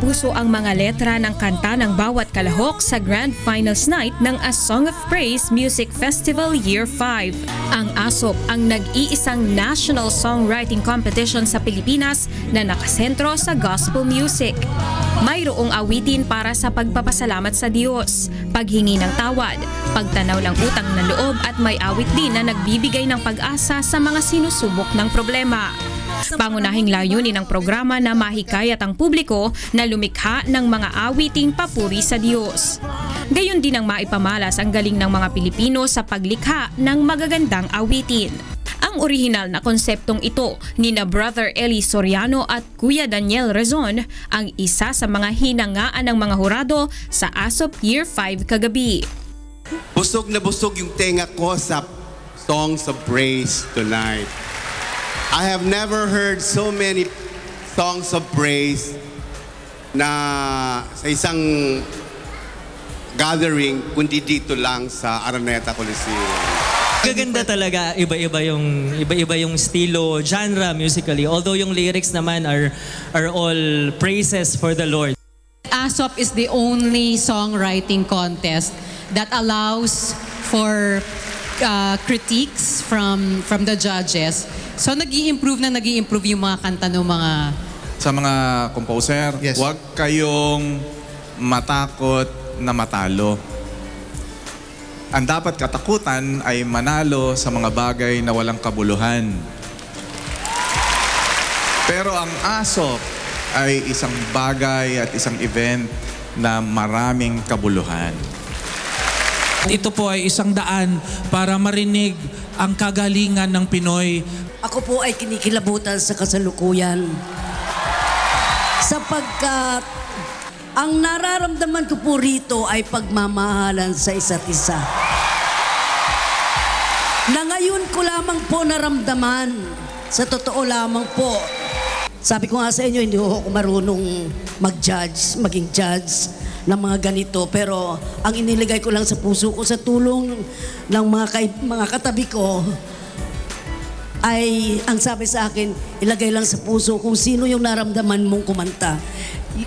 taos-puso ang mga letra ng kanta ng bawat kalahok sa Grand Finals Night ng A Song of Praise Music Festival Year 5. Ang ASOP ang nag-iisang national songwriting competition sa Pilipinas na nakasentro sa gospel music. Mayroong awitin para sa pagpapasalamat sa Diyos, paghingi ng tawad, pagtanaw ng utang ng loob at may awit din na nagbibigay ng pag-asa sa mga sinusubok ng problema. Pangunahing layunin ng programa na mahikayat ang publiko na lumikha ng mga awiting papuri sa Diyos. Gayon din ang maipamalas ang galing ng mga Pilipino sa paglikha ng magagandang awitin. Ang orihinal na konseptong ito ni na Brother Eli Soriano at Kuya Daniel Rezon ang isa sa mga hinangaan ng mga hurado sa ASOP Year 5 kagabi. Busog na busog yung tenga ko sa songs of praise tonight. I have never heard so many songs of praise na sa isang gathering kundi dito lang sa Araneta Coliseum. Gaganda talaga, iba-iba yung estilo, genre musically. Although yung lyrics naman are all praises for the Lord. ASOP is the only songwriting contest that allows for critiques from the judges. So nag-i-improve yung mga kanta ng mga... Sa mga composer, yes, huwag kayong matakot na matalo. Ang dapat katakutan ay manalo sa mga bagay na walang kabuluhan. Pero ang ASOP ay isang bagay at isang event na maraming kabuluhan. Ito po ay isang daan para marinig ang kagalingan ng Pinoy. Ako po ay kinikilabutan sa kasalukuyan. Sapagkat ang nararamdaman ko po rito ay pagmamahalan sa isa't isa. Na ngayon ko lamang po naramdaman, sa totoo lamang po. Sabi ko nga sa inyo, hindi ako marunong mag-judge, maging judge ng mga ganito. Pero ang iniligay ko lang sa puso ko sa tulong ng mga katabi ko, ay ang sabi sa akin, ilagay lang sa puso kung sino yung naramdaman mong kumanta.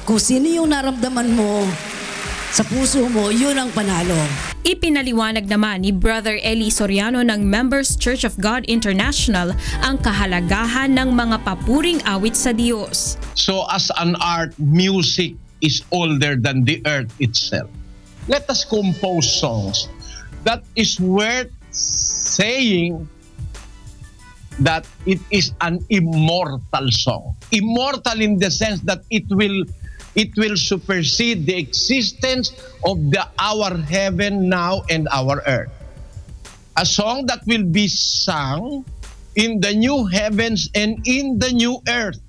Kung sino yung naramdaman mo sa puso mo, yun ang panalo. Ipinaliwanag naman ni Brother Eli Soriano ng Members Church of God International ang kahalagahan ng mga papuring awit sa Diyos. So as an art, music is older than the earth itself. Let us compose songs that is worth saying that it is an immortal song. Immortal in the sense that it will supersede the existence of our heaven now and our earth. A song that will be sung in the new heavens and in the new earth.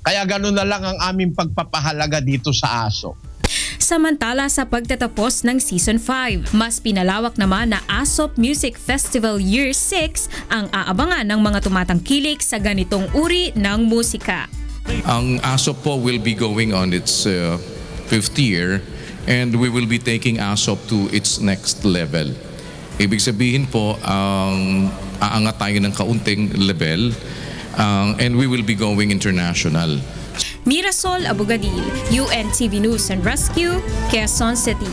Kaya gano'n na lang ang aming pagpapahalaga dito sa ASOP. Samantala sa pagtatapos ng Season 5, mas pinalawak naman na ASOP Music Festival Year 6 ang aabangan ng mga tumatangkilik sa ganitong uri ng musika. Ang ASOP po will be going on its 5th year and we will be taking ASOP to its next level. Ibig sabihin po, aangat tayo ng kaunting level and we will be going international. Mirasol Abogadil, UNTV News and Rescue, Quezon City.